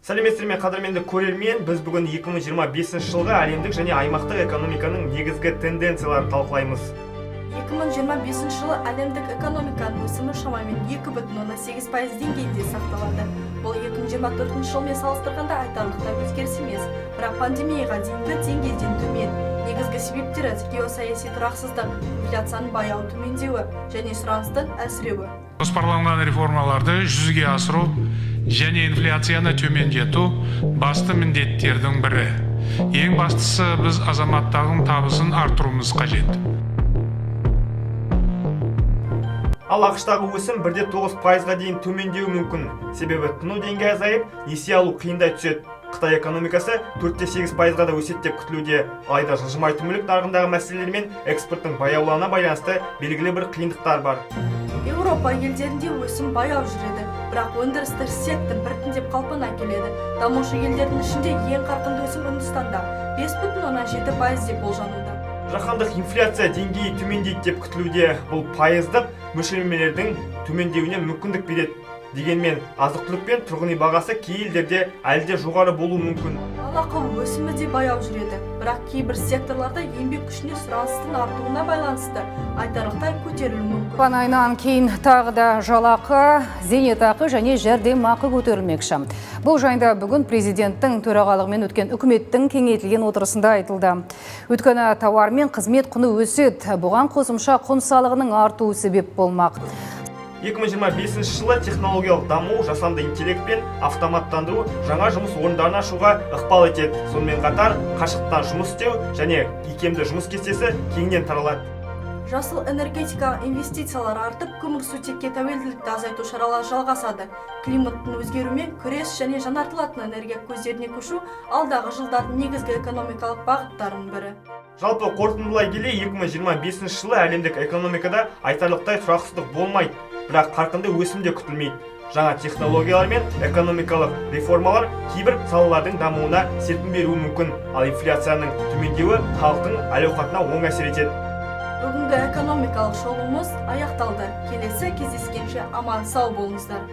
Сәлеметсіздер ме қадірменді көрермен, біз бүгін 2025 жылға әлемдік және аймақтық экономиканың негізгі тенденцияларын талқылаймыз. 2025 жылы әлемдік экономиканың өсімі шамамен 2,8% деңгейінде сақталады. Бұл 2024 жылмен салыстырғанда айтарлықтай өзгеріс емес, бірақ пандемияға дейінгі деңгейден төмен. Негізгі себептері геосаяси тұрақсыздық, инфляцияның баяу төмендеуі және сұраныстың әлсіреуі. Жоспарланған реформаларды жүзеге асыру және инфляцияны төмендету басты міндеттердің бірі. Ең бастысы біз азаматтардың табысын арттыруымыз қажет. Ал ақштағы өсім 1,9%-ға дейін төмендеуі мүмкін. Себебі тұтыну деңгейі азайып, несие алу қиындай түседі. Қытай экономикасы 4,8%-ға да өседі деп күтілуде. Алайда жылжымайтын мүлік нарығындағы мәселелер мен экспорттың баяулауына байланысты белгілі бір қиындықтар бар. Еуропа елдерінде өсім баяу жүреді, бірақ өндірістік сектор біртіндеп қалпына келеді. Дамушы елдердің ішінде ең қарқынды өсім Үндістанда 5,7% деп болжануда. Жаһандық инфляция деңгейі төмендейді деп күтілуде. Бұл пайыздық мөлшерлемелердің төмендеуіне мүмкіндік береді. Дегенмен азық-түлік пен тұрғын үй бағасы кей елдерде әлі де жоғары болуы мүмкін. Жалақы өсімі де баяу жүреді, бірақ кейбір секторларда еңбек күшіне сұраныстың артуына байланысты айтарлықтай көтерілуі мүмкін. Ақпан айынан кейін тағы да жалақы, зейнетақы және жәрдемақы көтерілмекші. Бұл жайында бүгін президенттің төрағалығымен өткен үкіметтің кеңейтілген отырысында айтылды. Өйткені тауар мен қызмет құны өседі, бұған қосымша құн салығының артуы себеп болмақ. 2025 жылы технологиялық даму, жасанды интеллект пен автоматтандыру жаңа жұмыс орындарын ашуға ықпал етеді. Сонымен қатар қашықтан жұмыс істеу және икемді жұмыс кестесі кеңінен таралады. Жасыл энергетикаға инвестициялар артып, көмірсутекке тәуелділікті азайту шаралары жалғасады. Климаттың өзгеруімен күрес және жаңартылатын энергия көздеріне көшу алдағы жылдардың негізгі экономикалық бағыттарының бірі. Жалпы қорытындылай келе 2025 жылы әлемдік экономикада айтарлықтай тұрақсыздық болмайды, бірақ қарқынды өсім де күтілмейді. Жаңа технологиялар мен экономикалық реформалар кейбір салалардың дамуына серпін беруі мүмкін, ал инфляцияның төмендеуі халықтың әл-ауқатына оң әсер етеді. Бүгінгі экономикалық шолуымыз аяқталды. Келесі кездескенше аман сау болыңыздар.